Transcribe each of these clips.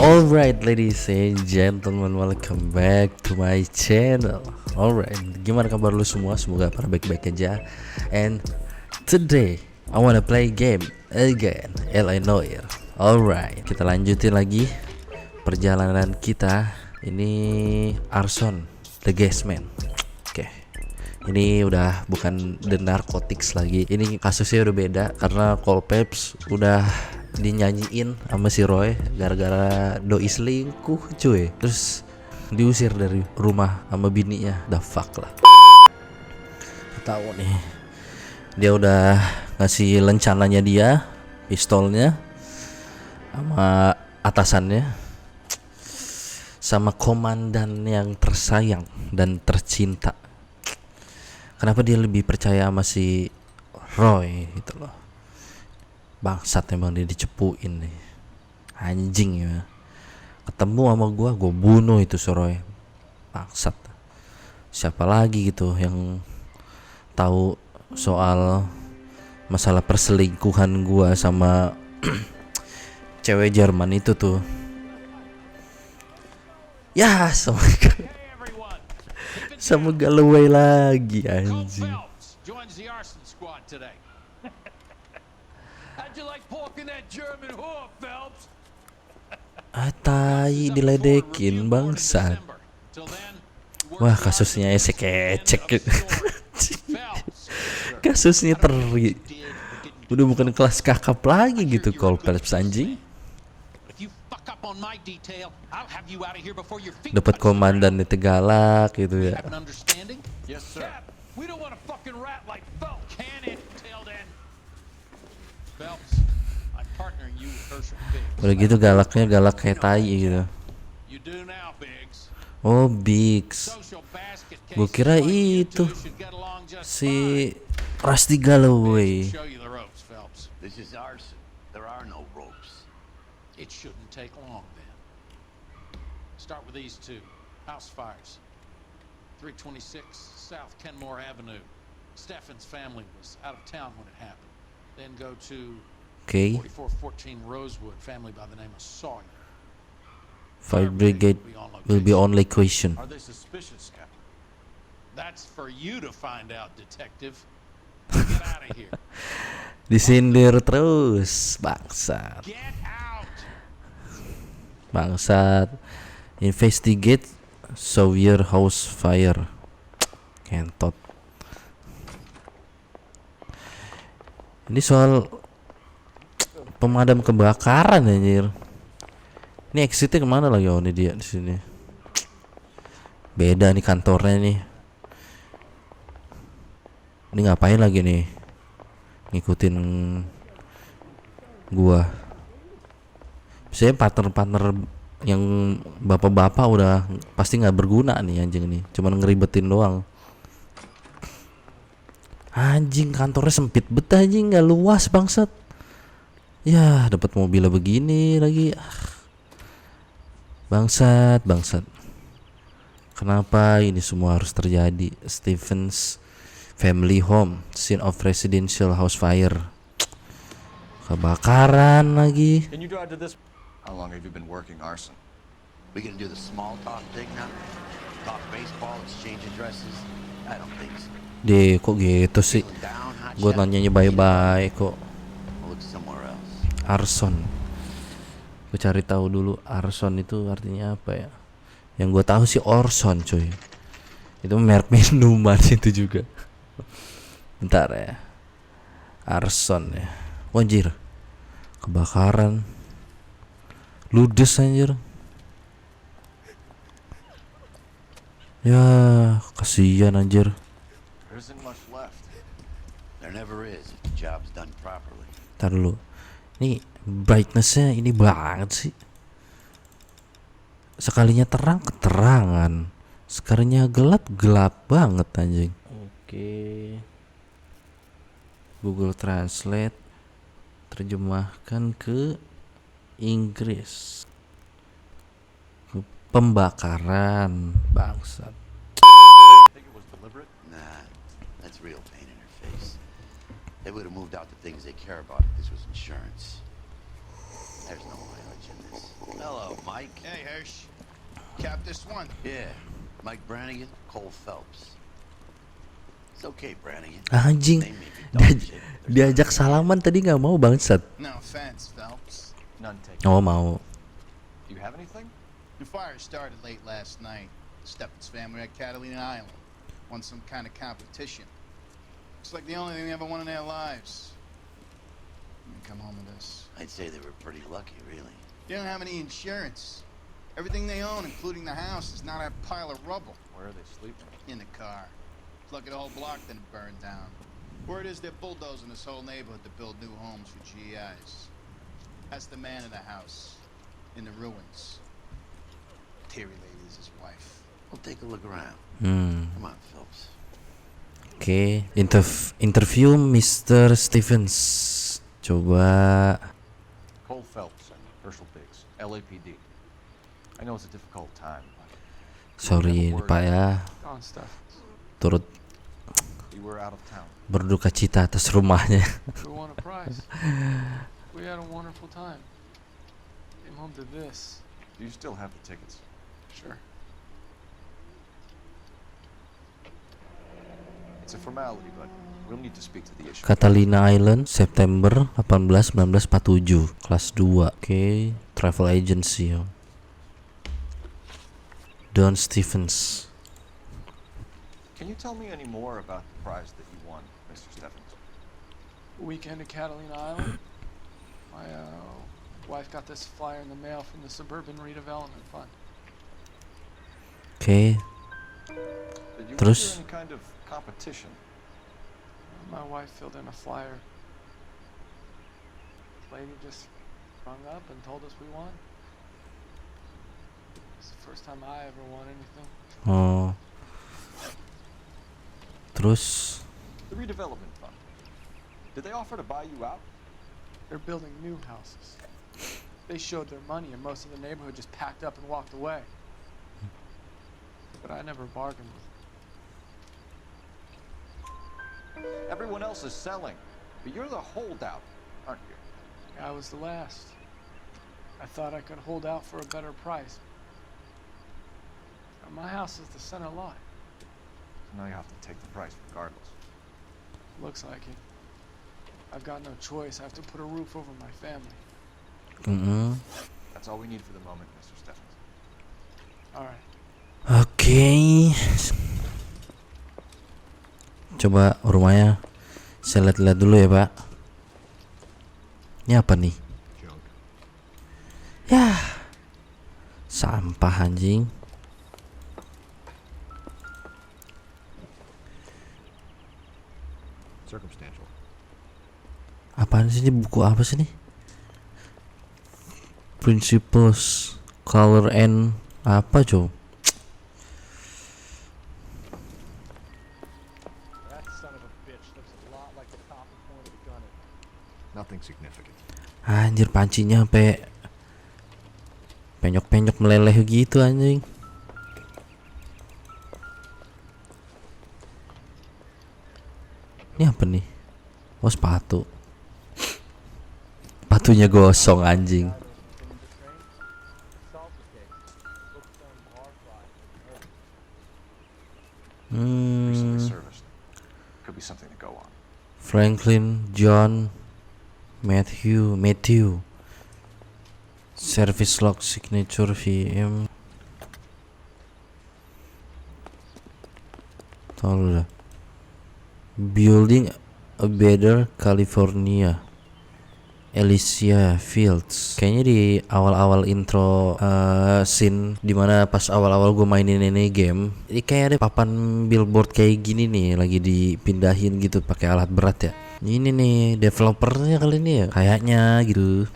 Alright, ladies and gentlemen, welcome back to my channel. Alright, gimana kabar lu semua? Semoga pada baik-baik aja. And today I wanna play game again, Noire. Alright, kita lanjutin lagi perjalanan kita. Ini Arson, the Gasman. Oke, ini udah bukan the narcotics lagi. Ini kasusnya udah beda karena Colpeps udah dinyanyiin sama si Roy gara-gara doi selingkuh cuy, terus diusir dari rumah sama bininya. The fuck lah. Tahu nih, dia udah ngasih lencananya dia, pistolnya sama atasannya, sama komandan yang tersayang dan tercinta. Kenapa dia lebih percaya sama si Roy gitu loh. Bangsat emang dia dicepuin nih. Anjing ya. Ketemu sama gua bunuh itu si Roy. Bangsat. Siapa lagi gitu yang tahu soal masalah perselingkuhan gua sama cewek Jerman itu tuh. Ya, sama Galloway lagi anjing. Tai diledekin bangsat. Wah, kasusnya esek-ecek. Kasusnya udah bukan kelas kakap lagi gitu Colpeps anjing. Dapat komandan itu galak gitu ya. Udah gitu galaknya galak kayak tai gitu. Oh, Biggs. Gue kira itu si Rusty Galloway. It shouldn't take long then. Start with these two house fires. 326 South Kenmore Avenue. Stephen's family was out of town when it happened. Then go to 4414 Rosewood, family by the name of Sawyer. Fire brigade will be only question. Are they suspicious, Captain? That's for you to find out, detective. Get out of here. Disindir terus, bangsat. Get out. Bangsat. Investigate Sawyer house fire. Kentot. Ini soal pemadam kebakaran anjir. Ini exitnya kemana lagi? Oh, ini dia di sini. Beda nih kantornya nih. Ini ngapain lagi nih? Ngikutin gua. Biasanya partner-partner yang bapak-bapak udah pasti nggak berguna nih anjing nih. Cuman ngeribetin doang. Anjing, kantornya sempit bet anjing, nggak luas bangsat. Ya, dapat mobilnya begini lagi. Bangsat. Kenapa ini semua harus terjadi? Stephen's family home, scene of residential house fire. Kebakaran lagi. Can you drive to this? How long have you been working arson? We gonna do the small talk thing now? Talk baseball, exchange addresses? I don't think so. Kok gitu sih? Gue nanyanya bye-bye kok. Look somewhere else. Arson. Gue cari tahu dulu Arson itu artinya apa ya? Yang gue tahu sih Orson cuy. Itu merek minuman itu juga. Bentar ya. Arson ya. Anjir. Kebakaran. Ludes anjir. Ya, kasihan anjir. There isn't much left. There never is if the job's done properly. Ntar dulu. Ini brightness-nya ini banget sih. Sekalinya terang keterangan, sekalinya gelap banget anjing. Oke. Google Translate terjemahkan ke Inggris. Pembakaran, bangsat. Think it was deliberate? Nah, that's real pain in her face. They would have moved out the things they care about if this was insurance. There's no mileage in this. Hello, Mike. Mike? Hey, Hirsch. Cap this one. Yeah. Mike Brannigan, Cole Phelps. It's okay, Brannigan. Anjing, They may be dog shit. diajak salaman tadi nggak mau bangsat. No offense, Phelps. None taken. Oh mau. Do you have anything? The fire started late last night. Steffen's family at Catalina Island. Won some kind of competition. Looks like the only thing they ever won in their lives. You come home with this. I'd say they were pretty lucky, really. You don't have any insurance. Everything they own, including the house, is not a pile of rubble. Where are they sleeping? In the car. Look at the whole block didn't burn down. Word is they're bulldozing this whole neighborhood to build new homes for GIs. That's the man of the house. In the ruins. Terry lady is his wife. We'll take a look around. Come on, Phelps. Oke, interview Mr. Stevens. Coba. Cole Phelps and Herschel Biggs, LAPD. I know it's a difficult time, but Sorry Pak ya, On stuff. turut you were out of town. berduka cita atas rumahnya. We won a prize. We had a wonderful time. Came home to this. Do you still have the tickets? Sure. It's a formality, but we'll need to speak to the issue. Catalina Island, September 18 1947, kelas 2. Oke, travel agency. Don Stevens. Can you tell me any more about the prize that you won, Mr. Steffens? Weekend at Catalina Island. My wife got this flyer in the mail from the Suburban Redevelopment Fund. Oke, Did you Terus? enter any kind of competition? My wife filled in a flyer. Lady just rung up and told us we won. It's the first time I ever won anything. oh, terus The redevelopment fund. Did they offer to buy you out? They're building new houses. They showed their money and most of the neighborhood just packed up and walked away. But I never bargained with them. Everyone else is selling, but you're the holdout, aren't you? I was the last. I thought I could hold out for a better price. Now, my house is the center lot. So now you have to take the price regardless. Looks like it. I've got no choice. I have to put a roof over my family. That's all we need for the moment, Mr. Steffens. All right. Oke. Coba rumahnya saya lihat-lihat dulu ya Pak. Ini apa nih? Ya, sampah anjing. Circumstantial. Apaan sih ini, buku apa sih nih? Principles, color and apa cow? That son of a bitch looks a lot like the cop who pointed the gun at me. Nothing significant. Anjir, pancinya sampai penyok-penyok meleleh gitu anjing. Ini apa nih? Oh, sepatu. Sepatunya gosong anjing. Recently serviced. Could be something to go on. Franklin, John, Matthew, service log, signature, VM. Tahu dah. Building a better California. Alicia Fields. Kayaknya di awal-awal intro scene dimana pas awal-awal gue mainin ini game, ini kayak ada papan billboard kayak gini nih, lagi dipindahin gitu pakai alat berat ya. Ini nih developernya kali ini ya, kayaknya gitu.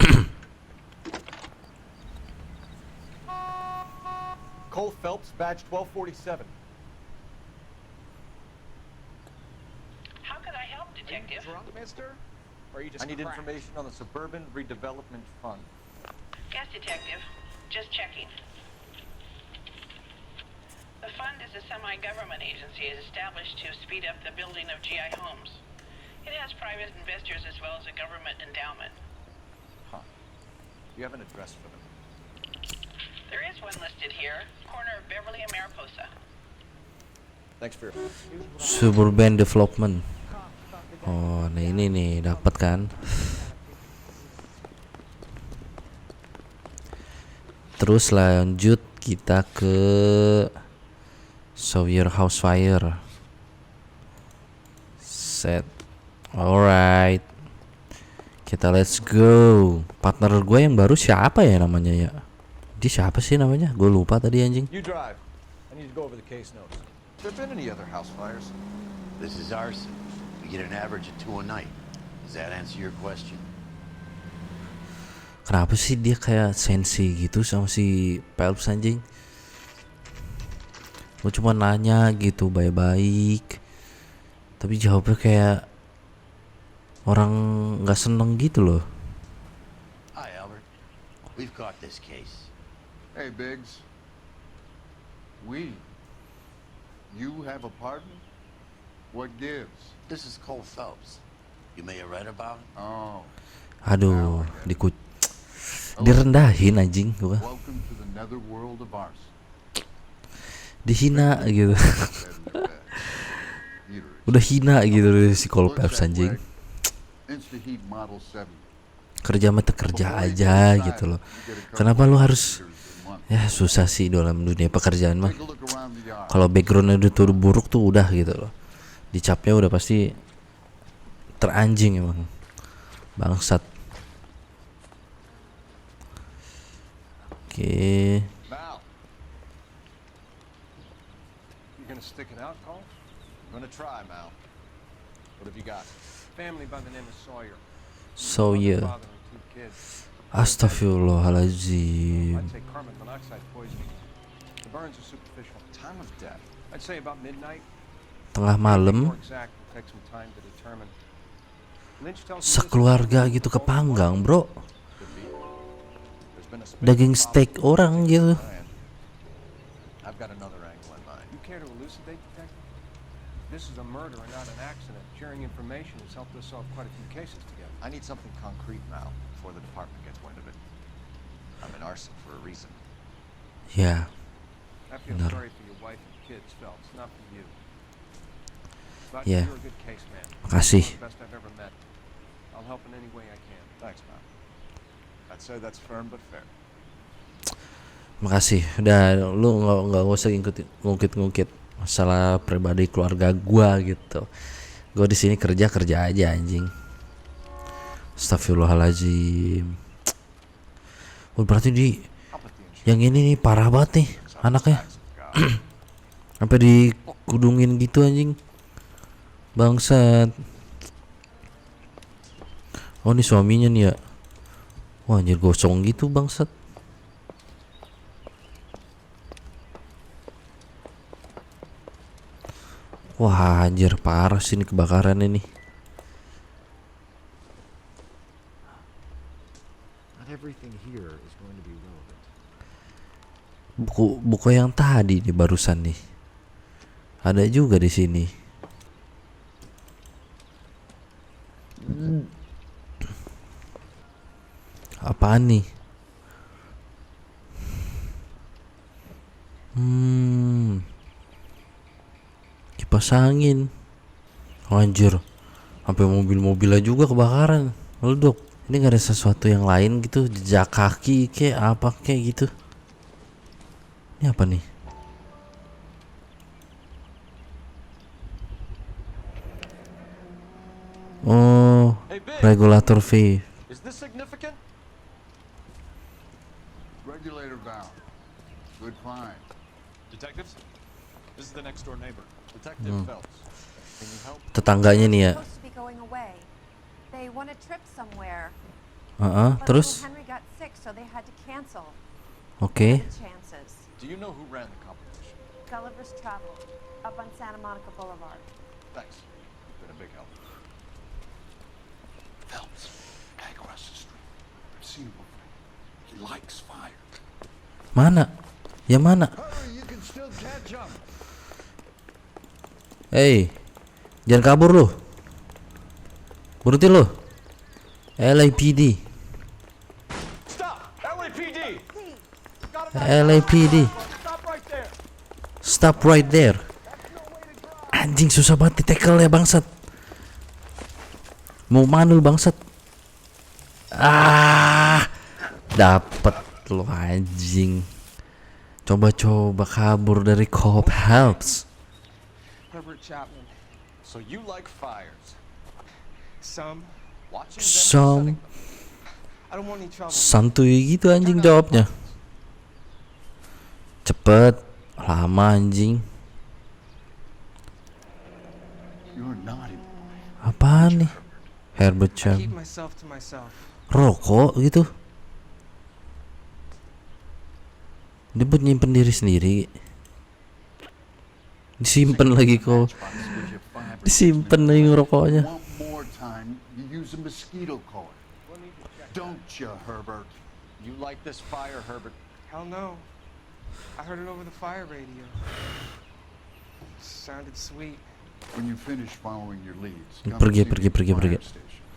Cole Phelps, badge 1247. How can I help, Detective? Drunk, mister? Or are you just I need cracked? information on the Suburban Redevelopment Fund. Yes, Detective. Just checking. The fund is a semi-government agency established to speed up the building of GI homes. It has private investors as well as a government endowment. Huh. You have an address for them? this one listed here, corner of Beverly and Mariposa. Thanks for Suburban Development. Oh, nah ini nih dapat kan. Terus lanjut kita ke Sawyer House Fire. Set. Alright. Kita let's go. Partner gue yang baru siapa ya namanya ya? Dia siapa sih namanya? Gue lupa tadi anjing. You drive. I need to go over the case notes. There been any other house fires? This is arson. We get an average of 2 a night. Does that answer your question? Kenapa sih dia kayak sensi gitu sama si Phelps anjing? Gue cuma nanya gitu baik-baik, tapi jawabnya kayak orang nggak seneng gitu loh. Hi, Albert. We've caught this case. Hey, Biggs. You have a partner? What gives? This is Cole Phelps. You may have read about him. Oh, Aduh, direndahin anjing gua. welcome to the netherworld of ours. Dihina gitu. Udah hina gitu si Cole Phelps anjing. Insta-heat Model 7. Kerja mah kerja aja gitu loh. Kenapa lu harus ya susah sih dalam dunia pekerjaan mah. Take a look around the yard. Kalau backgroundnya udah turun buruk tuh udah gitu loh. Dicapnya udah pasti teranjing emang. Bangsat. Oke. Val. You gonna stick it out, Cole? I'm gonna try, Mal. What have you got? Family by the name of Sawyer. So yeah. Father and 2 kids. Astagfirullahaladzim. I'd say carbon monoxide poisoning. The burns are superficial. Time of death. I'd say about midnight. Tengah malam More exact will take some time to determine. Lynch tells me this sekeluarga is- gitu kepanggang, bro. Could be. There's been a spin Daging off steak possible orang gitu. plan. I've got another angle in mind. You care to elucidate, Detective? This is a murder and not an accident. Sharing information has helped us solve quite a few cases together. I need something concrete, Mal, before the department gets wind of it. I'm in arson for a reason. Ya, I feel Benar. sorry for your wife and kids, Phelps, not for you. But Yeah. you're a good case man. makasih. One of the best I've ever met. I'll help in any way I can. Thanks, Mal. I'd say that's firm but fair. Makasih. Udah lu nggak usah ngungkit masalah pribadi keluarga gua gitu. Gua di sini kerja aja anjing. Astagfirullahaladzim. Oh, berarti di I'll put the insurance. yang ini nih parah banget nih anaknya. Sampai dikudungin gitu anjing. Bangsat. Oh, ini suaminya nih ya. Wah, anjir gosong gitu bangsat. Wah, anjir parah sih ini kebakaran ini. Not everything here is going to be relevant. Buku yang tadi nih barusan nih. Ada juga di sini. Apaan nih? Kipas angin. Anjir. Sampai mobil-mobilnya juga kebakaran. Meleduk. Ini gak ada sesuatu yang lain gitu, jejak kaki kayak apa kayak gitu. Ini apa nih? Oh, Hey, Big. regulator V. Is this significant? Regulator valve. Good find. Detectives, this is the next door neighbor. Detective Phelps. Can you help? Tetangganya nih ya. Supposed to be going away. They want a trip somewhere. But Terus? little Henry got sick, so they had to cancel. Oke. What are the chances? Do you know who ran the competition? Gulliver's Travel, up on Santa Monica Boulevard. Thanks. You've been a big help. Phelps, guy across the street. I've seen him before. He likes fire. Mana? Yang mana? Hurry, you can still catch him. Hey, jangan kabur lu. Berhenti lu. LAPD. Stop! LAPD! LAPD. Stop right there. Anjing susah banget di-tackle ya bangsat. Mau manul bangsat. Dapat lo anjing. Coba-coba kabur dari cop helps. Herbert Chapman. So you like fires? Some. Watching them or Some. setting them? I don't want any trouble. Santuy gitu anjing jawabnya. Cepet, lama anjing. You're naughty boy. Apaan nih? Herbert I keep Chapman. myself to myself. Rokok gitu. Dia buat nyimpen diri sendiri. Disimpan lagi kok. Disimpan lagi rokoknya. Want more time, you use a mosquito coil. Don't you, Herbert? You like this fire, Herbert? Hell no. I heard it over the fire radio. Sounded sweet. When you finish following your leads, come Pergi, see me pergi, at the pergi, fire pergi. station.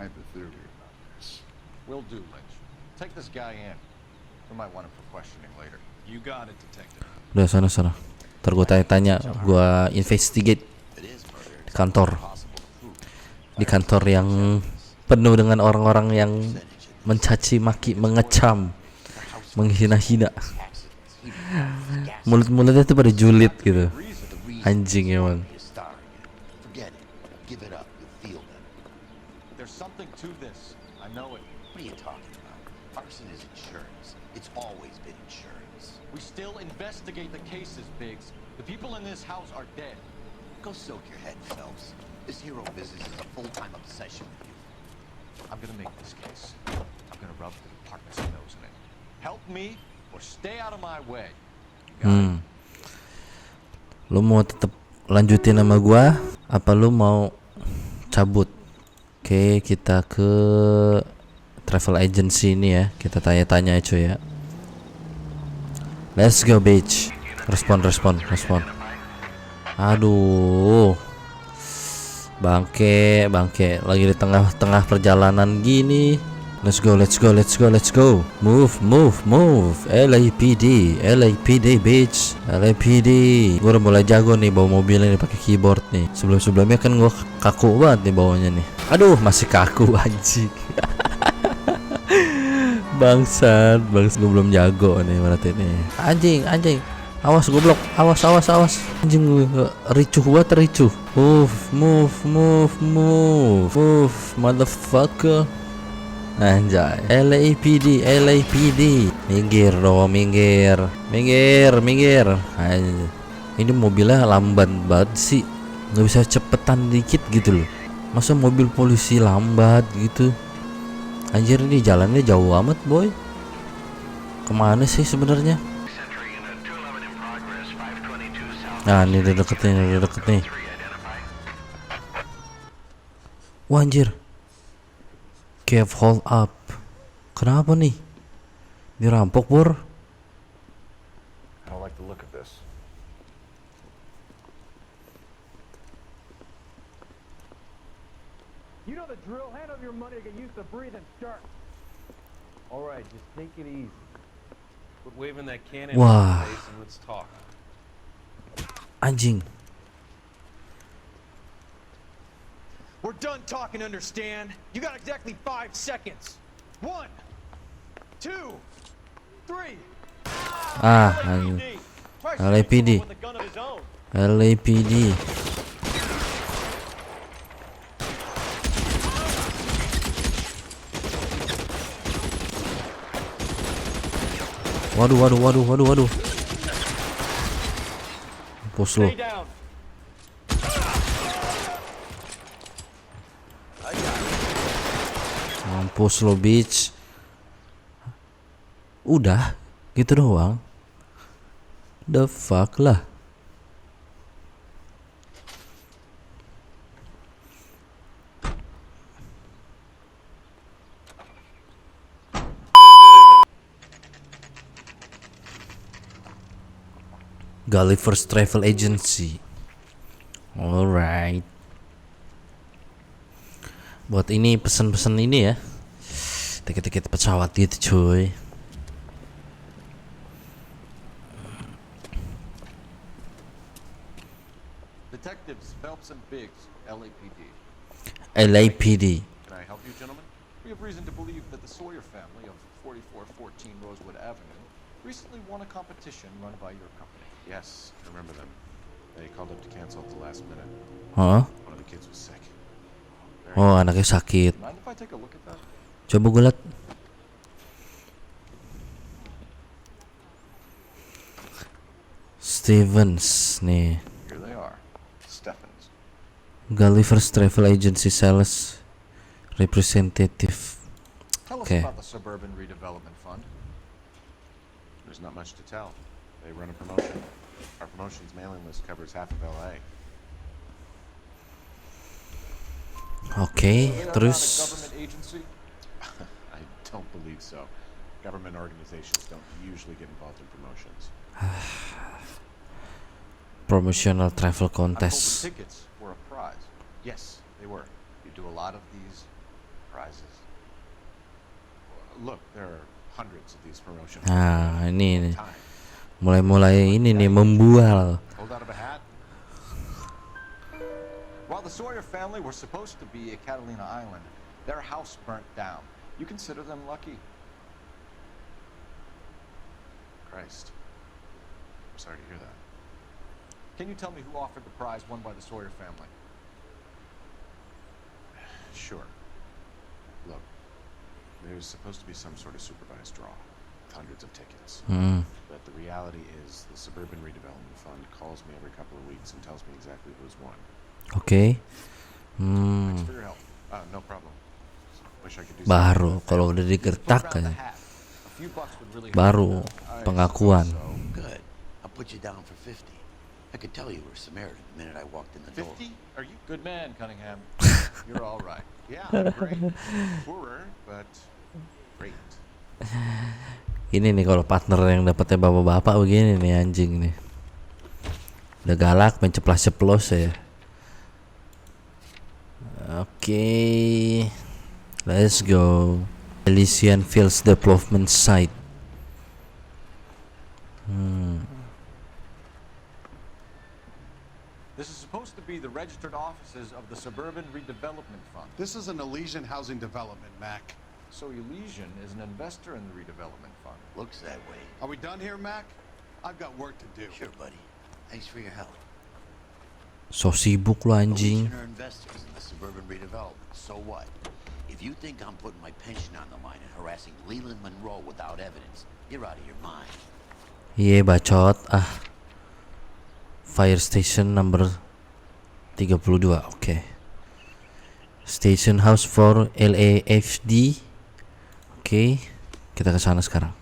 I have a theory about this. Will do, Lynch. Take this guy in. We might want him for questioning later. You got it, Detective. Udah sana. Ntar gue tanya-tanya, gue investigate di kantor. Di kantor yang penuh dengan orang-orang yang mencaci maki, mengecam, menghina-hina. Mulut-mulutnya tuh pada julid gitu. Anjing emang. Forget it. Give it up. You'll feel better. There's something to this. I know it. What are you talking about? Arson is insurance. It's always been insurance. We still investigate the cases, Biggs. The people in this house are dead. Go soak your head, Phelps. This hero business is a full-time obsession with you. I'm gonna make this case. I'm gonna rub the department's nose in it. Help me or stay out of my way. You got it? Lu mau tetap lanjutin sama gua apa lu mau cabut? Oke, kita ke travel agency ini ya. Kita tanya-tanya cuy ya. Let's go bitch. Respon. Aduh. Bangke lagi di tengah-tengah perjalanan gini. Let's go. Move. LAPD bitch. LAPD. Gue udah mulai jago nih bawa mobil ini pakai keyboard nih. Sebelumnya kan gue kaku banget nih bawanya nih. Aduh, masih kaku anjing. Bangsat, gue belum jago nih berarti nih. Anjing. Awas goblok. Awas. Anjing gue ricuh. Move, motherfucker. Anjay. LAPD. Minggir. Anjay. Ini mobilnya lamban banget sih. Nggak bisa cepetan dikit gitu loh. Masa mobil polisi lambat gitu. Anjir, ini jalannya jauh amat boy. Kemana sih sebenarnya? Nah, ini udah deket nih. Wah anjir. Cave hold up. Kenapa nih? Dirampok bor. I don't like the look of this. You know the drill. Hand over your money to get used to breathing sharp. All right, just take it easy. Quit waving that cannon Wah. in my face and let's talk. Anjing. We're done talking, understand? You got exactly 5 seconds. 1, 2, 3. Anjing. LAPD. Waduh. Pos lo. Mampus lo bitch. Udah gitu doang. The fuck lah. Gulliver's Travel Agency. Alright. Buat ini pesan-pesan ini ya. Tiket-tiket pesawat gitu cuy. Phillips and Biggs, LAPD. LAPD. Can I help you, gentlemen? We have reason to believe that the Sawyer family of 4414 Rosewood Avenue recently won a competition run by your company. Yes, I remember them. They called up to cancel at the last minute. Huh? One of the kids was sick. Oh, anaknya sakit. Mind if I take a look at that? Coba gue liat. Stevens nih. Here they are. Stephens. Gulliver's Travel Agency Sales Representative. Tell us Okay. about the Suburban Redevelopment Fund. There's not much to tell. They run a promotion. Our promotion's mailing list covers half of LA. Oke, They are terus not a government agency. I don't believe so. Government organizations don't usually get involved in promotions. promotional travel I'm told the contest. tickets were a prize. Yes, they were. You do a lot of these prizes. Look, there are hundreds of these promotions. Nah, ini nih. Time. Mulai-mulai ini nih membual. Hold out of a hat. While the Sawyer family were supposed to be at Catalina Island, their house burnt down. You consider them lucky? Christ. I'm sorry to hear that. Can you tell me who offered the prize won by the Sawyer family? Sure. Look, there's supposed to be some sort of supervised draw. Hundreds of tickets. But the reality is the Suburban Redevelopment Fund calls me every couple of weeks and tells me exactly who's won. Oke. Thanks for your help. No problem. Wish I could do Baru something. kalau udah digertak Put around the kan. hat. A few bucks would really Baru help. I pengakuan. suppose so. Good. I'll put you down for 50. I could tell you were Samaritan the minute I walked in the door. 50? Are you? Good man, Cunningham. You're all right. Yeah, great. Poorer, but great. Ini nih kalau partner yang dapetnya bapak-bapak begini nih anjing nih. Udah galak main ceplas-ceplos ya. Oke. Let's go. Elysian Fields Development Site. This is supposed to be the registered offices of the Suburban Redevelopment Fund. This is an Elysian housing development, Mac. So Elysian is an investor in the redevelopment fund. Looks that way. Are we done here, Mac? I've got work to do. Sure, buddy. Thanks for your help. So sibuk lo anjing. Elysian are investors in the suburban redevelopment. So what? If you think I'm putting my pension on the line and harassing Leland Monroe without evidence, you're out of your mind. Iya bacot. Fire station number 32. Oke. Station house for LAFD. Oke. Kita ke sana sekarang.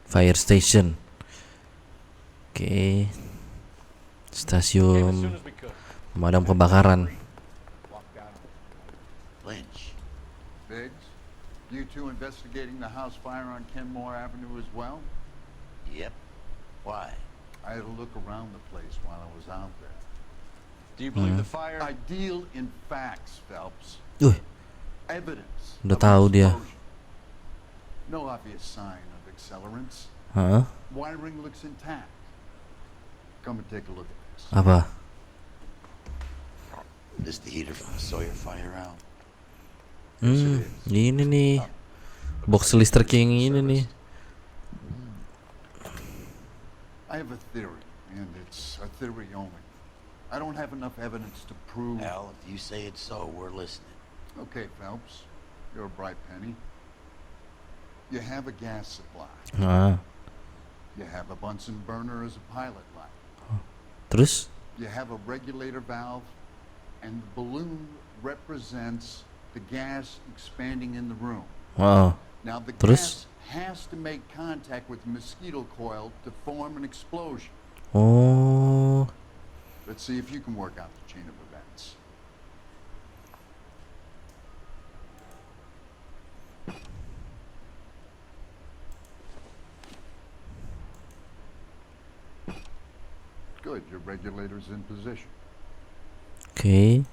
Fire station. Oke. Stasiun pemadam kebakaran. Lynch. Biggs, you two investigating the house fire on Kenmore Avenue as well? Yep. Why? I had a look around the place while I was out there. Do you believe the fire? I deal in facts, Phelps. Evidence. Udah of tahu dia. explosion. No obvious sign of accelerants. Hah? Wiring looks intact. Come and take a look at this. Apa? This the heater from the Sawyer fire out? Ini nih. Box listrik yang ini nih. I have a theory, and it's a theory only. I don't have enough evidence to prove... Al, if you say it's so, we're listening. Okay, Phelps, you're a bright penny. You have a gas supply. You have a Bunsen burner as a pilot light. Terus? You have a regulator valve, and the balloon represents the gas expanding in the room. Now the Terus? gas has to make contact with the mosquito coil to form an explosion. Oh. Let's see if you can work out the chain of events. Good, your regulator's in position. Oke.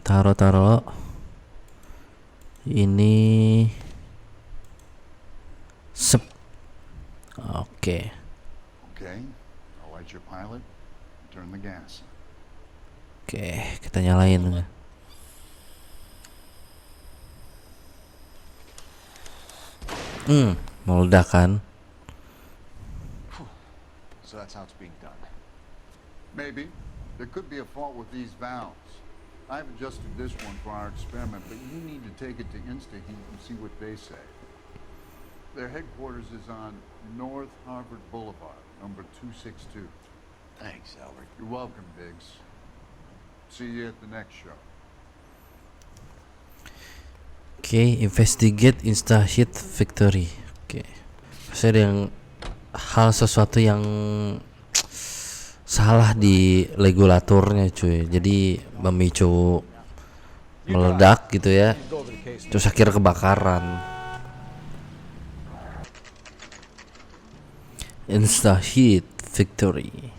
Taro. Ini. Sep. Oke. Okay, I'll light your pilot and turn the gas on. Oke, kita nyalain. Meledak kan? So that's how it's being done. Maybe. There could be a fault with these valves. I've adjusted this one for our experiment, but you need to take it to InstaHeat and see what they say. Their headquarters is on North Harvard Boulevard, number 262. Thanks, Albert. You're welcome, Biggs. See you at the next show. Oke, investigate InstaHeat Factory. Oke. Pasti ada yang sesuatu yang salah di regulatornya cuy, jadi memicu meledak gitu ya, terus akhirnya kebakaran. InstaHeat Factory.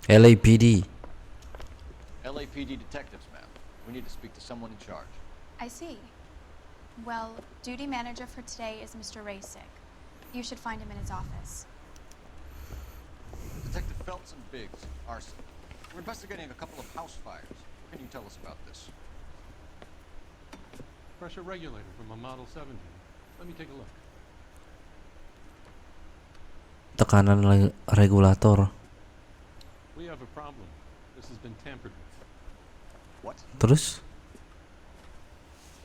LAPD. LAPD detectives, ma'am. We need to speak to someone in charge. I see. Well, duty manager for today is Mr. Rasick. You should find him in his office. Detective Phelps and Biggs, arson. We're investigating a couple of house fires. What can you tell us about this? Pressure regulator from a Model 70. Let me take a look. Tekanan regulator. We have a problem. This has been tampered with. What? Terus?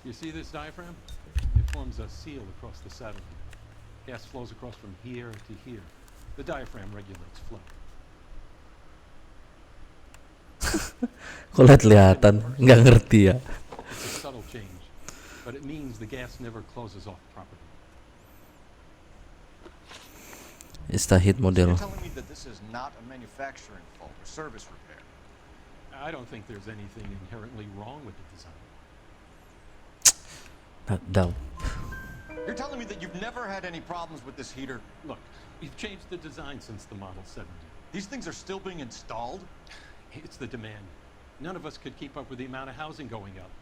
You see this diaphragm? It forms a seal across the saddle. Gas flows across from here to here. The diaphragm regulates flow. Kok lihat-lihatan, nggak ngerti ya. It's a subtle change, but it means the gas never closes off properly. InstaHeat So model. you're telling me that this is not a manufacturing fault or service repair? I don't think there's anything inherently wrong with the design. Not doubt. You're telling me that you've never had any problems with this heater? Look, we've changed the design since the Model 70. These things are still being installed? It's the demand. None of us could keep up with the amount of housing going up.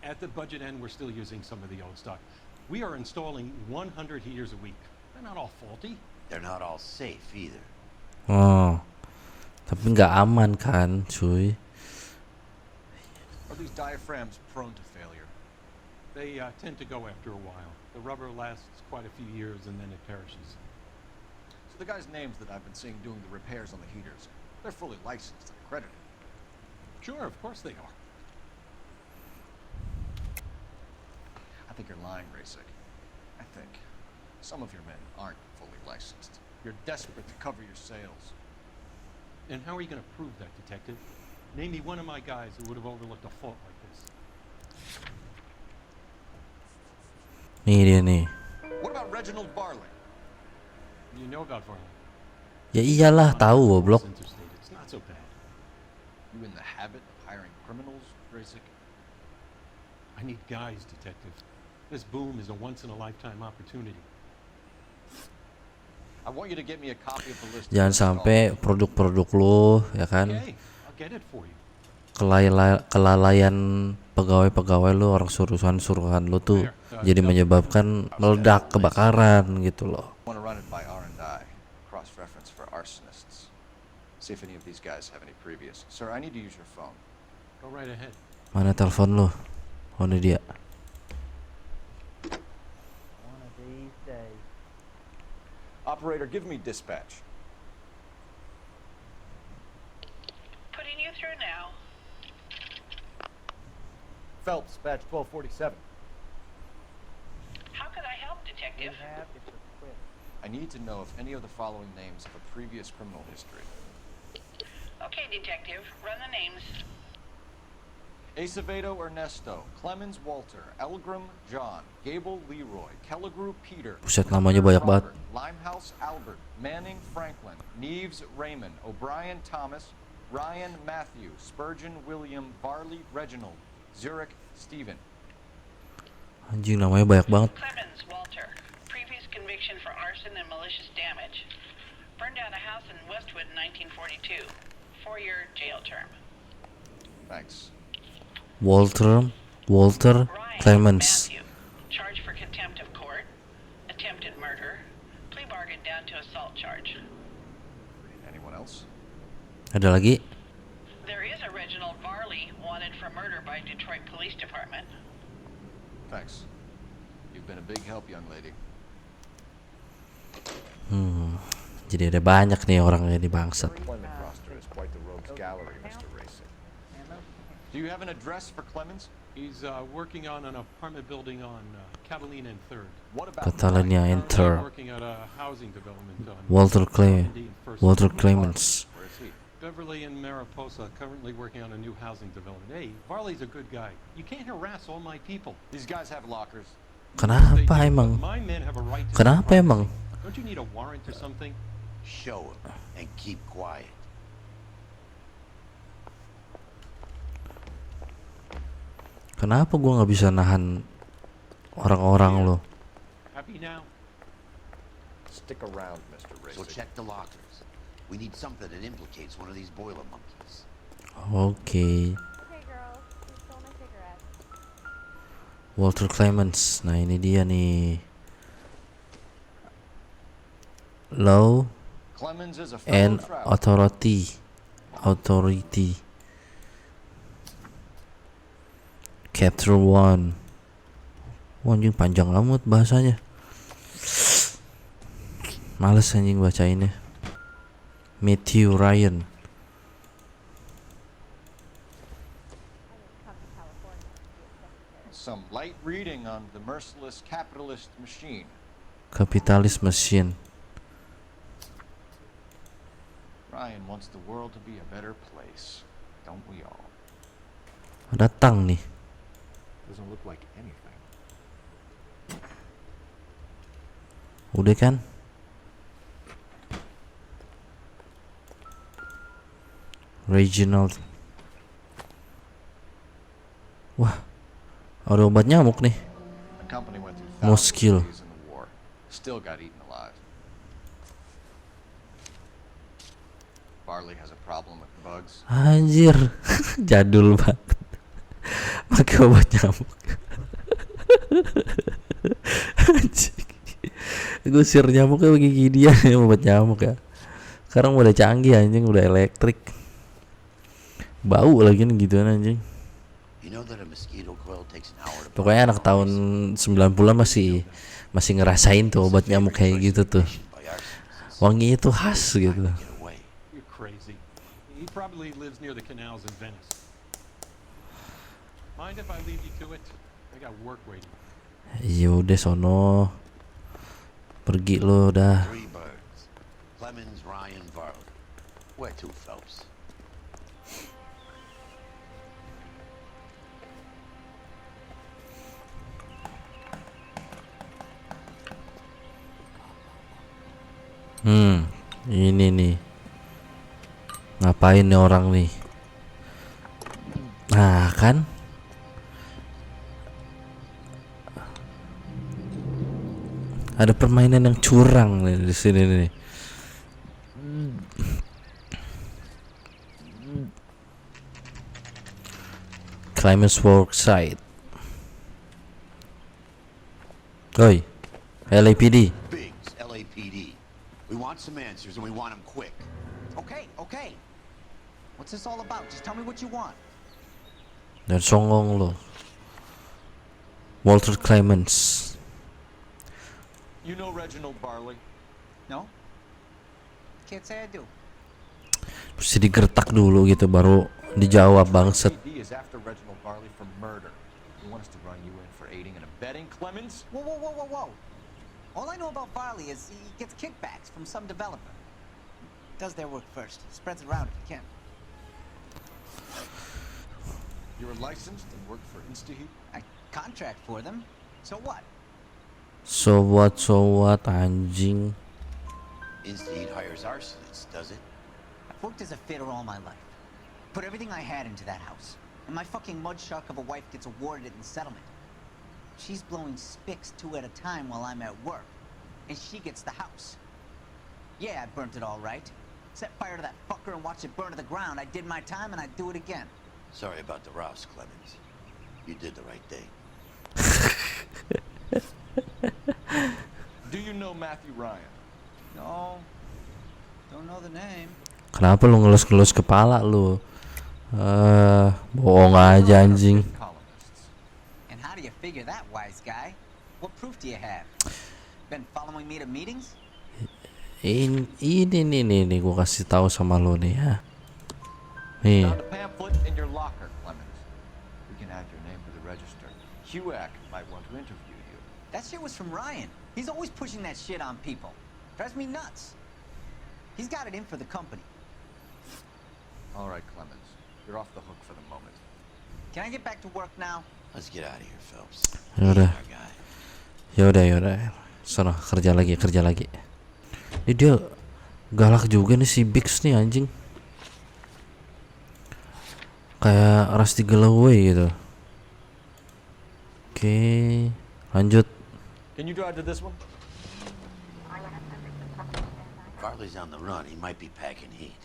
At the budget end, we're still using some of the old stock. We are installing 100 heaters a week. They're not all faulty. They're not all safe either. Oh, tapi nggak aman kan, cuy? Are these diaphragms prone to failure? They tend to go after a while. The rubber lasts quite a few years and then it perishes. So the guys' names that I've been seeing doing the repairs on the heaters, they're fully licensed and accredited. Sure, of course they are. I think you're lying, Rasick. I think some of your men aren't fully licensed. You're desperate to cover your sales. And how are you going to prove that, Detective? Name me one of my guys who would have overlooked a fault like this. Nih dia nih. What about Reginald Barley? You know about Varley? Ya iyalah, tahu goblok. Interstate. It's not so bad. You in the habit of hiring criminals, Rasick? I need guys, Detective. This boom is a once-in-a-lifetime opportunity. I want you to get me a copy of the list. Jangan sampai produk-produk lo, ya kan, Okay, I'll get it for you. kelalaian pegawai-pegawai lo, orang suruhan-suruhan lo tuh jadi menyebabkan meledak, kebakaran gitu loh. I want to run it by R&I, cross-reference for arsonists. See if any of these guys have any previous. Sir, I need to use your phone. Go right ahead. Mana telepon lo? Oh, ini dia. Operator, give me dispatch. Putting you through now. Phelps, badge 1247. How could I help, Detective? I need to know if any of the following names have a previous criminal history. Okay, Detective. Run the names. Acevedo Ernesto, Clemens Walter, Elgram John, Gable Leroy, Kelligrew Peter, Buset, namanya banyak banget. Limehouse Albert, Manning Franklin, Neves Raymond, O'Brien Thomas, Ryan Matthew, Spurgeon William, Varley Reginald, Zurich Stephen. Anjing, namanya banyak banget. Clemens Walter. Previous conviction for arson and malicious damage. Burned down a house in Westwood in 1942. 4-year jail term. Thanks. Walter Ryan Clemens. Matthew, charged for contempt of court, attempted murder, plea bargain down to assault charge. Anyone else? Ada lagi? There is a Reginald Varley wanted for murder by Detroit Police Department. Thanks. You've been a big help, young lady. Jadi ada banyak nih orangnya di bangsat. Employment roster is quite the rogues gallery, Mr. Racing. Do you have an address for Clemens? He's working on an apartment building on Catalina and 3rd. What about Catalina and Currently 3rd. working at a housing development on Walter Normandy and First Clemens. Where is he? Beverly and Mariposa, currently working on a new housing development. Hey, Varley's a good guy. You can't harass all my people. These guys have lockers. Kenapa emang? My men have a right to Kenapa emang? Don't you need a warrant or something? Show him and keep quiet. Kenapa gua nggak bisa nahan orang-orang lo? Happy now? Stick around, Mr. So Racing. check the lockers. We need something that implicates one of these boiler monkeys. Oke. Okay, girls. You stole my cigarette. Walter Clemens. Nah, ini dia nih. Law Clemens is a and fellow Authority. Chapter 1. Wah, anjing panjang amat bahasanya. Males anjing bacainnya. Matthew Ryan. Some light reading on the merciless capitalist machine. Capitalist Machine. Ryan wants the world to be a better place. Don't we all? Datang nih. Doesn't look like anything. Udah kan? Reginald. Wah, ada obat nyamuk nih. The company went through Most thousands kill. of days in the war. Still got eaten alive. Barley has a problem with bugs. Anjir, jadul banget. Pakai obat nyamuk. Anjing. Gusir nyamuknya begini dia obat nyamuk ya. Sekarang udah canggih anjing, udah elektrik. Bau lagi nih gituan anjing. You know that a mosquito coil takes an hour to Pokoknya anak tahun 90-an masih ngerasain tuh obat nyamuk kayak gitu tuh. by arsonists. Wanginya tuh khas gitu. Get away. You're crazy. He probably lives near the canals in Venice. Mind if I leave you to it? I got work waiting. Ya udah sono. Pergi lo dah. 3 birds. Clemens, Ryan, Varley. Where to, Phelps? Ini nih. Ngapain nih orang nih? Nah, kan? Ada permainan yang curang nih di sini nih. Clemens Worksite. Oi, LAPD. Biggs, LAPD. We want some answers and we want them quick. Okay, okay. What's this all about? Just tell me what you want. Dan songong lo. Walter Clemens. You know Reginald Barley? No? Can't say I do. Mesti digertak dulu gitu baru dijawab bangset. LAPD is after Reginald Barley for murder. You want us to run you in for aiding and abetting Clemens? Whoa, whoa, whoa, whoa, whoa. All I know about Varley is he gets kickbacks from some developer. Does their work first. Spreads it around if he can. You're licensed and work for InstaHeat? I contract for them. So what? So what anjing. Instead hires arsonists, does it? I've worked as a fitter all my life. Put everything I had into that house. And my fucking mud shark of a wife gets awarded it in settlement. She's blowing spics 2 at a time while I'm at work. And she gets the house. Yeah, I burnt it all right. Set fire to that fucker and watch it burn to the ground. I did my time and I'd do it again. Sorry about the rouse, Clemens. You did the right thing. Do you know Matthew Ryan? No, don't know the name. Kenapa lu ngelus-ngelus kepala lu? Bohong aja anjing. And how do you figure that, wise guy? What proof do you have? Been following me to meetings? Ini nih gua kasih tahu sama lu nih ya. Nih. Found a pamphlet in your locker, Clemens. We can add your name to the register. HUAC might want to interview you. That shit was from Ryan. He's always pushing that shit on people. Drives me nuts. He's got it in for the company. All right, Clemens. You're off the hook for the moment. Can I get back to work now? Let's get out of here, Phelps. Yaudah. Sono kerja lagi. Ini dia galak juga nih si Biggs nih anjing. Kayak Rusty Galloway gitu. Oke, lanjut. Can you drive to this one? Farley's on the run. He might be packing heat.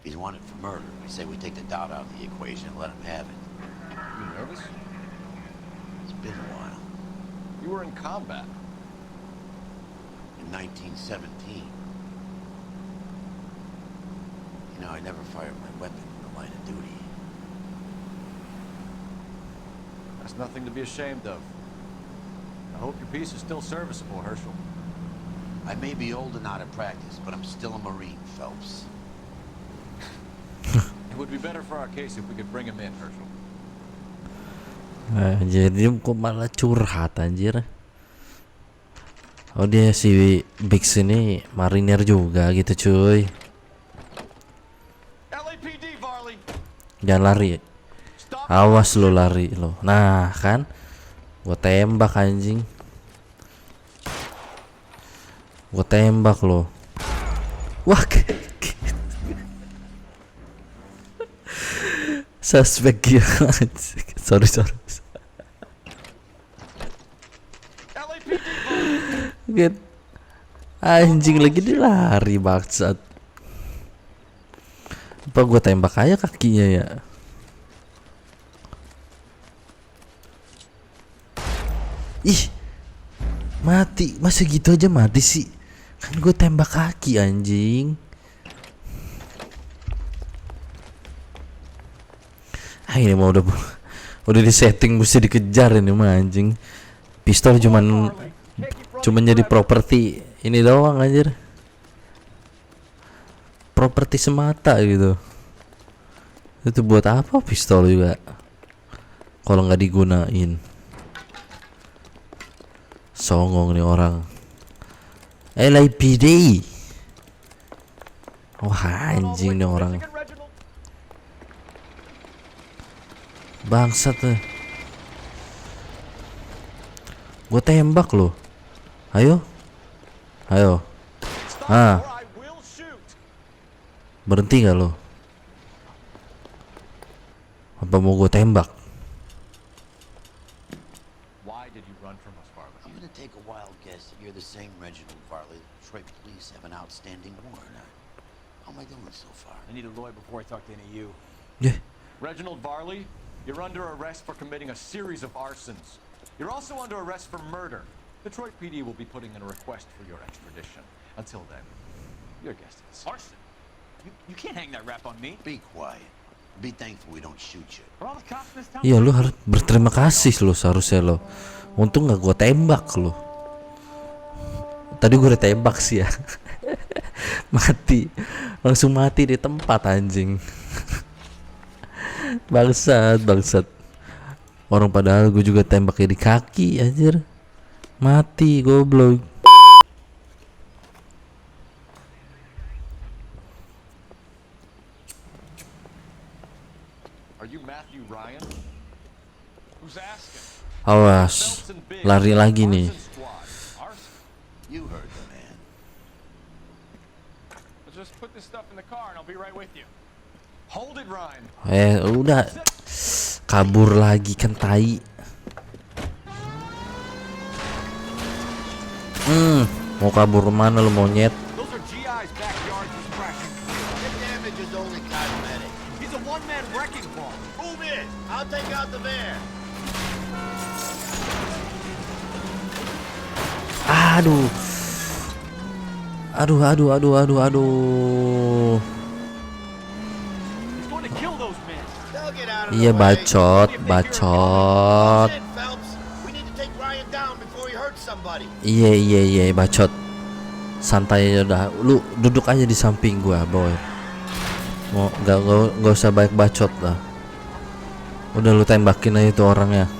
If he's wanted for murder, I say we take the doubt out of the equation and let him have it. You nervous? It's been a while. You were in combat. In 1917. You know, I never fired my weapon in the line of duty. That's nothing to be ashamed of. I hope your piece is still serviceable, Herschel. I may be old and out of practice, but I'm still a Marine, Phelps. It would be better for our case if we could bring him in, Herschel. Jadi kok malah curhat anjir. Oh dia si Biggs ini marinir juga gitu cuy. LAPD, Varley. Jangan lari. Awas lo lari lo. Nah kan, gua tembak anjing. Gua tembak lo. Wah. Suspek gila. Sorry. Get. Anjing lagi dia lari bangsat. Apa gua tembak aja kakinya ya? Ih, mati. Masa gitu aja mati sih? Kan gue tembak kaki anjing. Ini mah udah di setting mesti dikejar ini mah anjing. Pistol cuman jadi properti ini doang anjir. Properti semata gitu. Itu buat apa pistol juga kalau nggak digunain? Songong nih orang. LAPD. Wah anjing nih orang. Bangsat tuh. Gue tembak lo. Ayo. Berhenti gak lo? Apa mau gue tembak? I'm gonna take a wild guess that you're the same Reginald Varley. Detroit police have an outstanding warrant on. How am I doing so far? I need a lawyer before I talk to any of you. Yeah. Reginald Varley, you're under arrest for committing a series of arsons. You're also under arrest for murder. Detroit PD will be putting in a request for your extradition. Until then, your guest is Arson? You can't hang that rap on me. Be quiet. Be thankful we don't shoot you. Are all the cops in this town? Iya lu harus berterima kasih lo seharusnya lo. Untung nggak gue tembak lo. Tadi gue udah tembak sih ya. Mati. Langsung mati di tempat anjing. Bangsat. Orang padahal gue juga tembaknya di kaki anjir. Mati goblok. Are you Matthew Ryan? Who's asking? Awas. Lari lagi nih. You heard the man. I'll just put this stuff in the car and I'll be right with you. Hold it, Ryan. Udah. Kabur lagi kan tai. Mau kabur mana lu monyet? Those are GI's backyards was crashing. take out the van. Aduh. He's going to kill those men. They'll get out of Iya the way. bacot. Close in, Phelps. We need to take Ryan down before he hurts somebody. Iya bacot. Santai aja udah. Lu duduk aja di samping gua, boy. Mau nggak usah banyak bacot lah. Udah lu tembakin aja itu orangnya.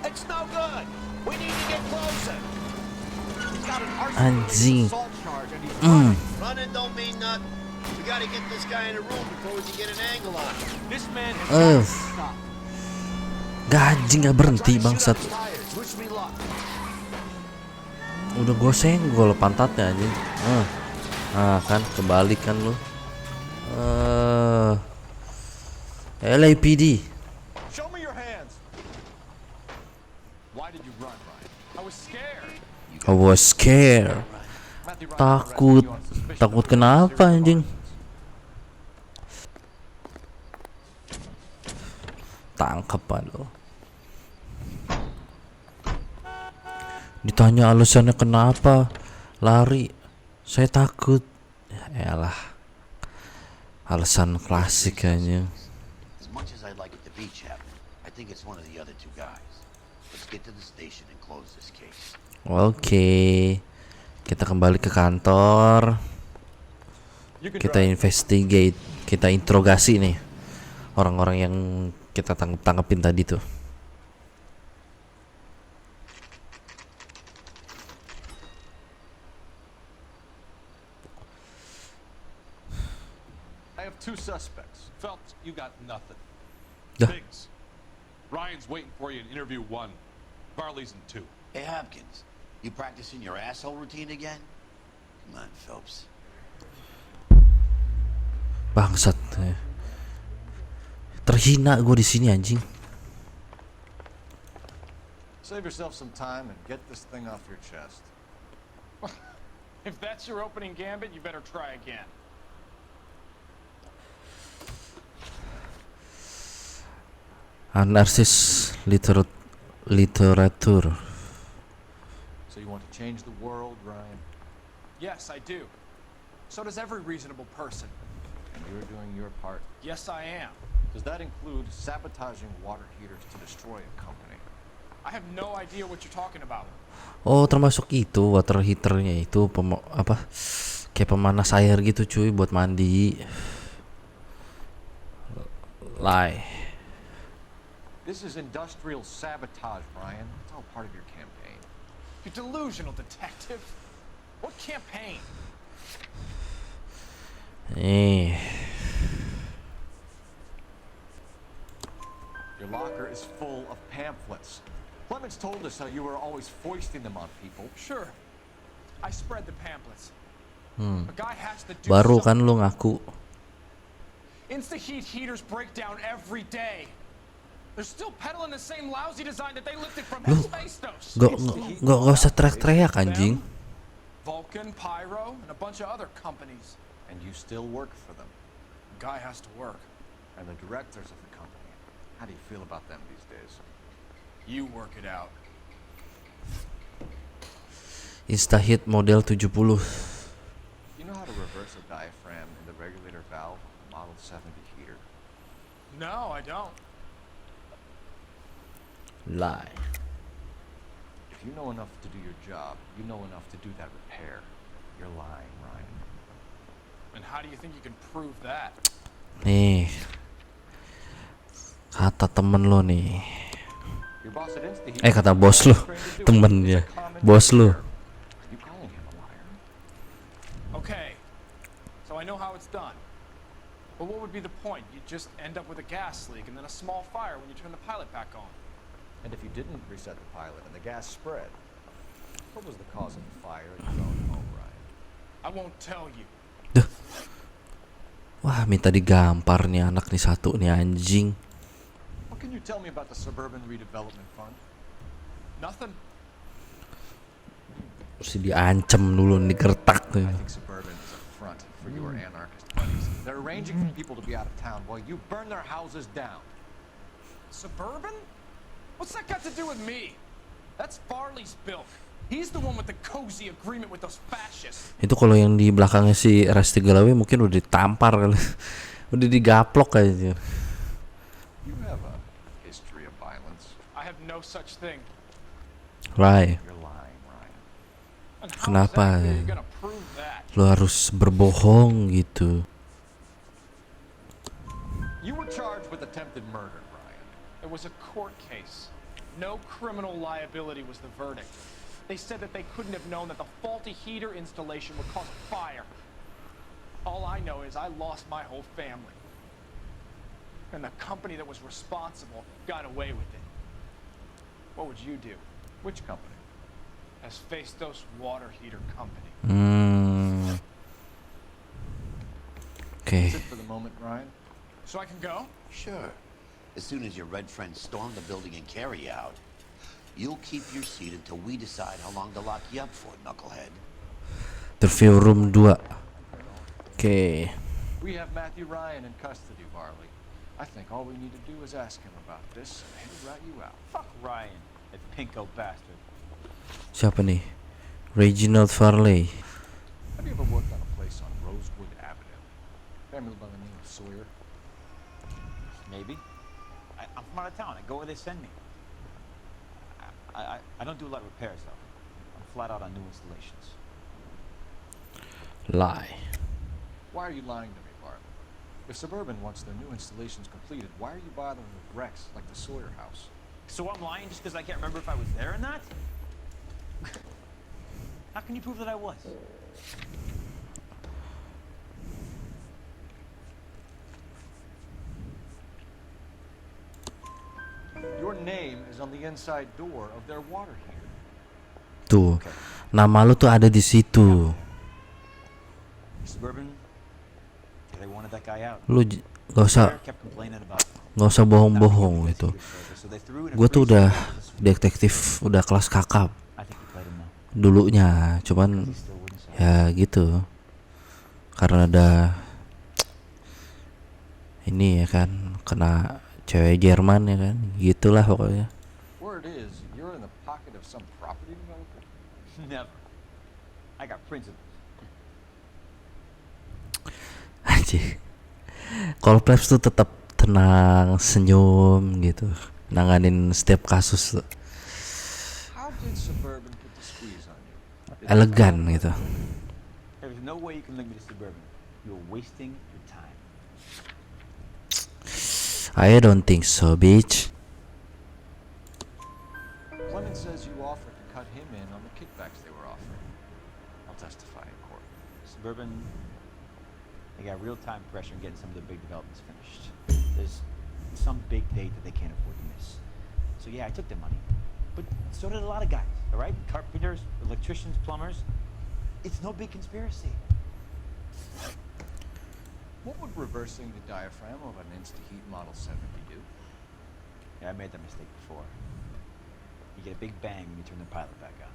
It's no good. We need to get closer. He's got an Anjing. assault charge and he's Running don't mean nothing. We gotta get this guy in a room before we can get an angle on him. This man has stopped. Gaji nggak berhenti bangsat. Wish me luck. Udah gue senggol pantatnya anjing. Kan kebalik kan lu. LAPD. Show me your hands. Why did you run, Ryan? I was scared. I was scared. Takut kenapa anjing? Tangkapan lo. Ditanya alasannya kenapa lari, saya takut. Ya elah, alasan klasik aja. As much as I'd like it to be Chapman, I think it's one of the other two guys. Let's get to the station and close this case. Oke, kita kembali ke kantor. Kita investigate, kita interogasi nih orang-orang yang kita tangkapin tadi tuh. I have two suspects. Phelps, you got nothing. Dah. Biggs, Ryan's waiting for you in interview 1. Varley's in 2. Hey Hopkins, you practicing your asshole routine again? Come on, Phelps. Bangsat. Terhina gue di sini anjing. Save yourself some time and get this thing off your chest. If that's your opening gambit, you better try again. Anarsis literatur. So you want to change the world, Ryan? Yes, I do. So does every reasonable person. And you're doing your part. Yes, I am. Does that include sabotaging water heaters to destroy a company? I have no idea what you're talking about. Oh, termasuk itu water heaternya itu kayak pemanas air gitu cuy buat mandi. Lie. This is industrial sabotage, Ryan. It's all part of your campaign. You delusional detective. What campaign? Your locker is full of pamphlets. Clemens told us how you were always foisting them on people. Sure. I spread the pamphlets. A guy has to do Baru something. kan lu ngaku. Insta-heat heaters break down every day. They're still peddling the same lousy design that they lifted from Hephaestus. Gak usah teriak-teriak anjing. Vulcan, Pyro, and a bunch of other companies. And you still work for them. The guy has to work. And the directors of the company. How do you feel about them these days? You work it out. Instaheat model 70. You know how to reverse a diaphragm in the regulator valve of a Model 70 heater? No, I don't. Lie. If you know enough to do your job, you know enough to do that repair. You're lying, Ryan. And how do you think you can prove that? Nih. Kata temen lo nih. Your boss at Insta Kata bos lo. Temennya. Bos lo. You calling him a liar? Okay. So I know how it's done. But what would be the point? You just end up with a gas leak and then a small fire when you turn the pilot back on. And if you didn't reset the pilot and the gas spread, what was the cause of the fire in your own home, Ryan? I won't tell you. Duh. Wah, minta digampar nih anak nih satu nih anjing. What can you tell me about the Suburban Redevelopment Fund? Nothing. Mesti diancam dulu, digertak tuh. I think Suburban is a front for your anarchist buddies. They're arranging for people to be out of town while you burn their houses down. Suburban? What's that got to do with me? That's Farley's bilk. He's the one with the cozy agreement with those fascists. Itu kalau yang di belakangnya si Resti Galawi mungkin udah ditampar kali. Udah digaplok aja. You have a history of violence. I have no such thing. Right. You're lying, Ryan. And how Kenapa exactly are you gonna prove that? lo harus berbohong gitu? You were charged with attempted murder, Ryan. It was a court case. No criminal liability was the verdict. They said that they couldn't have known that the faulty heater installation would cause a fire. All I know is I lost my whole family. And the company that was responsible got away with it. What would you do? Which company? Hephaestus Water Heater Company. Okay. That's it for the moment, Ryan. So I can go? Sure. As soon as your red friends storm the building and carry you out, you'll keep your seat until we decide how long to lock you up for, knucklehead. Interview room 2. Okay. We have Matthew Ryan in custody, Varley. I think all we need to do is ask him about this, and he'll rat you out. Fuck Ryan, that pinko bastard. Siapa nih? Reginald Farley. Have you ever worked on a place on Rosewood Avenue? Family by the name of Sawyer? Maybe. I'm from out of town. I go where they send me. I don't do a lot of repairs, though. I'm flat out on new installations. Lie. Why are you lying to me, Varley? If Suburban wants their new installations completed, why are you bothering with wrecks like the Sawyer house? So I'm lying just because I can't remember if I was there or not? How can you prove that I was? Your name is on the inside door of their water heater. Tuh. Nama lu tuh ada di situ. Suburban, they wanted that guy out. Lu gak usah bohong-bohong gitu. Gue tuh udah detektif, udah kelas kakap dulunya, cuman ya gitu. Karena ada ini ya kan, kena cewek Jerman ya kan, gitulah pokoknya. Word is, you're in the pocket of some property developer? Never. I got principles. Anjir. Kalau Plebs tuh tetap tenang, senyum gitu, nanganin setiap kasus tuh. How did Suburban put the squeeze on you? Elegan gitu. There is no way you can link me to Suburban. You're wasting your time. I don't think so, bitch. Clement says you offered to cut him in on the kickbacks they were offering. I'll testify in court. Suburban, they got real-time pressure in getting some of the big developments finished. There's some big date that they can't afford to miss. So yeah, I took their money. But so did a lot of guys, all right? Carpenters, electricians, plumbers. It's no big conspiracy. What would reversing the diaphragm of an Insta-Heat Model 70 do? Yeah, I made that mistake before. You get a big bang when you turn the pilot back on.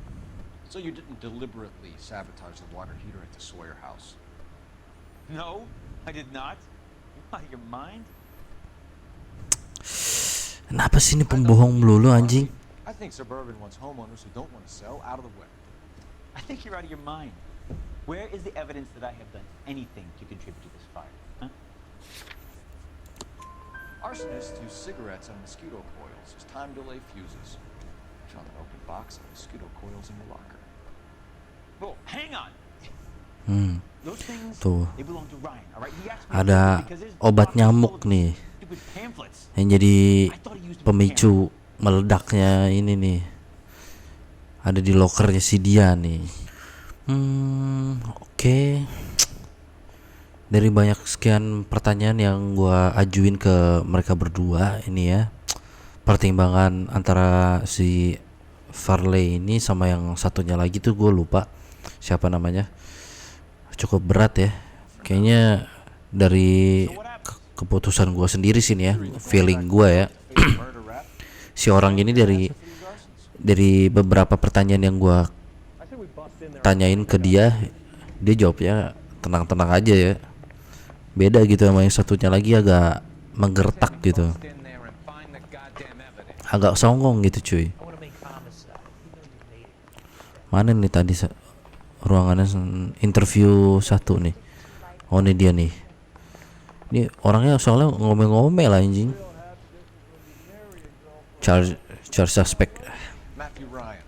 So you didn't deliberately sabotage the water heater at the Sawyer house? No, I did not. You out of your mind? Kenapa sih ini pembohong melulu anjing? I think Suburban wants homeowners who don't want to sell out of the way. I think you're out of your mind. Where is the evidence that I have done anything to contribute to this fire? Huh? Arsonists use cigarettes and mosquito coils as time delay fuses. Found an open box of mosquito coils in your locker. Whoa, hang on. Those things, Tuh. they belong to Ryan, all right? He asked me Ada because there's obat nyamuk nih stupid pamphlets. yang jadi pemicu meledaknya ini nih. Ada di lokernya si dia nih. Oke. Dari banyak sekian pertanyaan yang gua ajuin ke mereka berdua ini ya, pertimbangan antara si Farley ini sama yang satunya lagi tuh gue lupa siapa namanya, cukup berat ya kayaknya. Dari keputusan gue sendiri sih nih ya, feeling gue ya. Si orang ini dari beberapa pertanyaan yang gue tanyain ke dia, dia jawabnya tenang-tenang aja ya. Beda gitu sama yang satunya lagi, agak menggertak gitu, agak songong gitu cuy. Mana nih tadi ruangannya interview satu nih. Oh ini dia nih. Ini orangnya soalnya ngomel-ngomel lah anjing. Charge suspect. Matthew Ryan,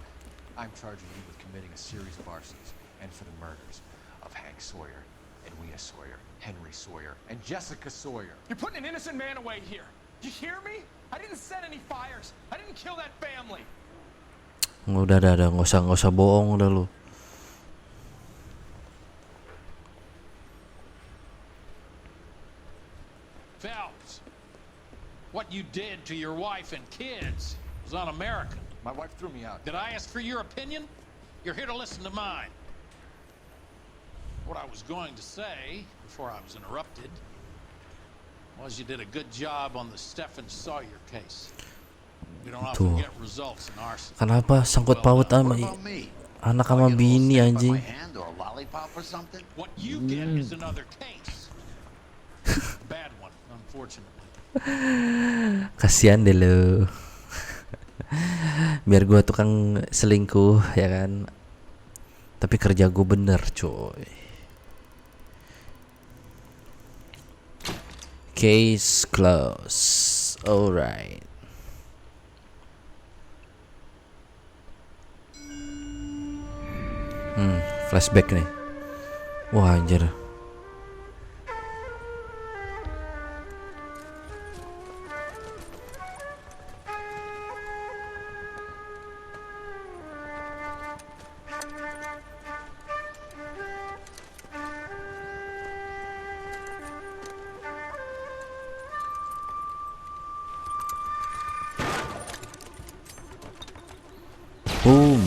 I'm charging you with committing a series of arsons and for the murders of Hank Sawyer, Edwina Sawyer, Henry Sawyer, and Jessica Sawyer. You're putting an innocent man away here. You hear me? I didn't set any fires. I didn't kill that family. Udah, nggak usah bohong udah lu. Phelps, what you did to your wife and kids was un-American. My wife threw me out. Did I ask for your opinion? You're here to listen to mine. What I was going to say, before I was interrupted, was you did a good job on the Stephen Sawyer case. We don't often get results in arson. Kenapa sangkut paut sama anak sama bini anjing? What you get is another case. Bad one, unfortunately. Kasian deh lo. Biar gua tukang selingkuh ya kan, tapi kerja gua bener coy. Case closed. Alright. Flashback nih. Wah anjir. Boom.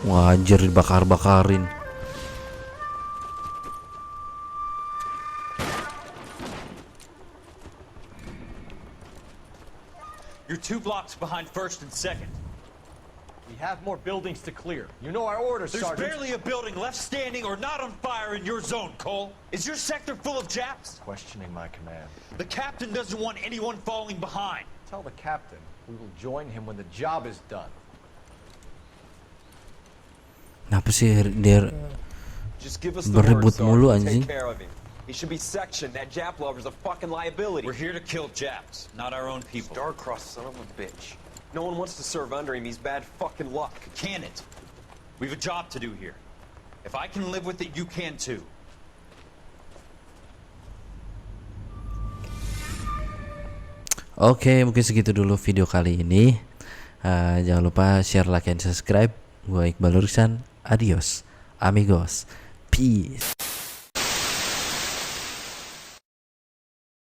Wah anjir, dibakar-bakarin. You're 2 blocks behind first and second. We have more buildings to clear. You know our orders, Sergeant. There's barely a building left standing or not on fire in your zone, Cole. Is your sector full of Japs? Questioning my command. The captain doesn't want anyone falling behind. Tell the captain we will join him when the job is done. Kenapa sih dia berebut mulu anjing? He should be sectioned. That Jap lover's a fucking liability. We're here to kill Japs, not our own people. Star-crossed son of a bitch. No one wants to serve under him. He's bad fucking luck. Can it? We have a job to do here. If I can live with it, you can too. Oke, mungkin segitu dulu video kali ini. Jangan lupa share, like, and subscribe. Gue Iqbal Lursan. Adios, amigos. Peace.